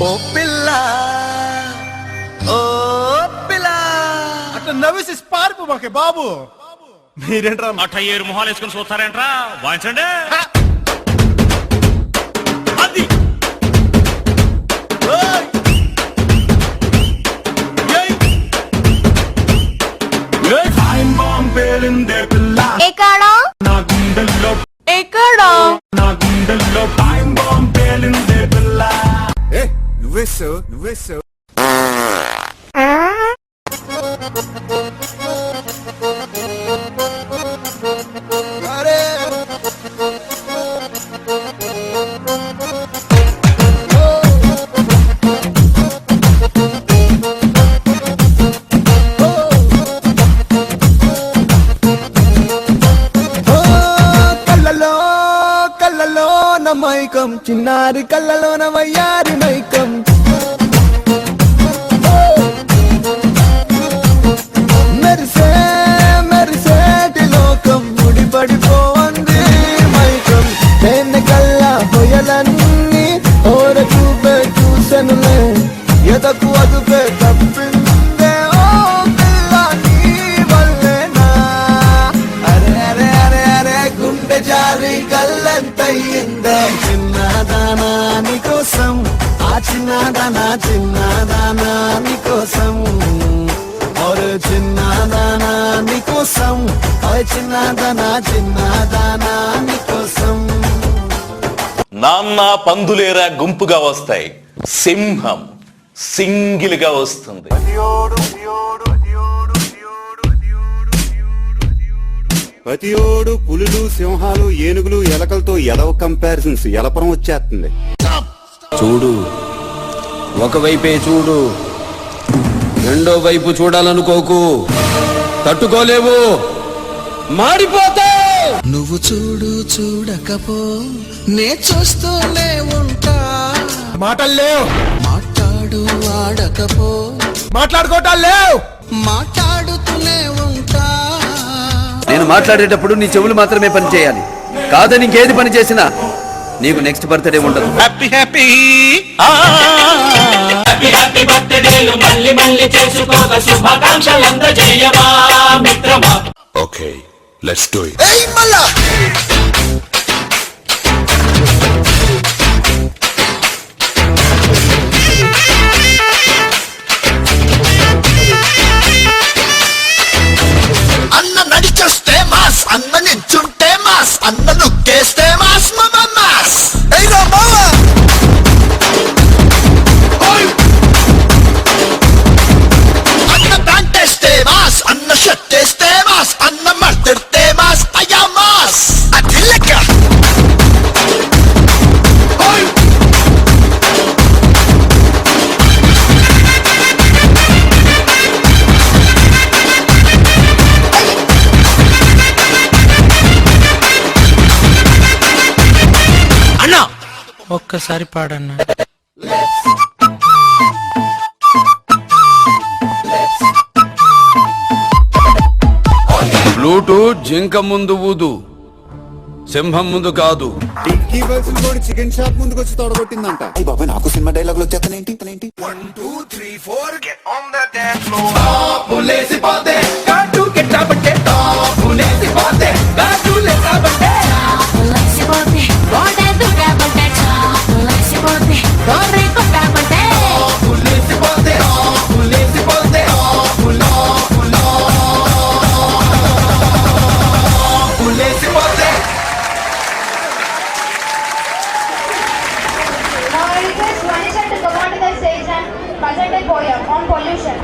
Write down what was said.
ఓ పిల్ల ఓ పిల్ల అట్లా నవ్వేసి పారిపోమాకే బాబు. మీరేంట్రా అట్ట ఏరు మొహాలు వేసుకుని చూస్తారేంట్రా? వాయించండి. అది ఎక్కడా ఎక్కడా నువ్వేసో మైకం చిన్నారి కళ్ళలోన వయ్యారి మైకం మెరిసే మెరిసేటి లోకం ముడిపడిపోంది మైకం తేనె కళ్ళ హొయలన్నీ ఓర చూపే చూసనులే ఎదకు అదుపే తప్పిందే ఓ పిల్ల నీ వల్లేనా అరే అరే అరే అరే గుండె జారి కళ్ళంతయ్యిందే చిన్నదానా నీకోసం ఆ చిన్నదానా చిన్నదానా నీకోసం ఒరే చిన్నదానా నీకోసం చిన్నదానా చిన్నదానా నీకోసం. నాన్న పందులేరా గుంపుగా వస్తాయి, సింహం సింగిల్ గా వస్తుంది. ప్రతియోడు పులులు సింహాలు ఏనుగులు ఎలకలతో ఎదవ కంపారిజన్స్ ఎలపరం వచ్చేస్తుంది. చూడు, ఒకవైపే చూడు, రెండో వైపు చూడాలనుకోకు, తట్టుకోలేవు, మాడిపోతావు. నువ్వు చూడు చూడకపో నే చూస్తూనే ఉంటా. మాటలు లేవు, మాట్లాడు ఆడకపో మాట్లాడుకోవటాలు లేవు, మాట్లాడుతూనే ఉంటా. నేను మాట్లాడేటప్పుడు నీ చెవులు మాత్రమే పని చేయాలి, కాదని ఇంకేది పని చేసినా నీకు నెక్స్ట్ బర్త్డే ఉండదు. హ్యాపీ హ్యాపీ హ్యాపీ హ్యాపీ బర్త్డేలు మళ్ళీ మళ్ళీ చేసుకోక శుభాకాంక్షలందజేయవా మిత్రమా. Okay, let's do it. ఏయ్ మల్లా అన్న నడిచేస్తే మాస్, అన్న నించుంటే మాస్, అన్న లుక్కేస్తే మాస్ మాస్. ఏయ్ రా మావా అన్న ప్యాంట్ వేస్తే మాస్, అన్న షర్ట్ వేస్తే మాస్, అన్న మర్తిడితే మాస్ అయ్యా మాస్. అది లెక్క అన్నా ఒక్కసారి పాడన్నా. ఫ్లూటు జింక ముందు ఊదు, సింహం ముందు కాదు. టిక్కీ బల్సులు కూడా చికెన్ షాప్ ముందుకు వచ్చి తొడగొట్టిందంట. అయ్యి బాబాయ్, నాకు సినిమా డైలాగులు వచ్చేస్తానేంటి? 1 2 3 4 get on the dance floor. పులేసి పోతే కాటు కెట్టాబట్టే, పులేసి పోతే కాటు లెక్కబట్టే, లసిపోతే గోడే దుర్గాబట్టే, లసిపోతే గోరే కొట్టాబట్టే, పులేసి పోతే పులేసి పోతే పులో పులో పులేసి పోతే. Now I request Vanisha to come onto the stage and present a poem on pollution.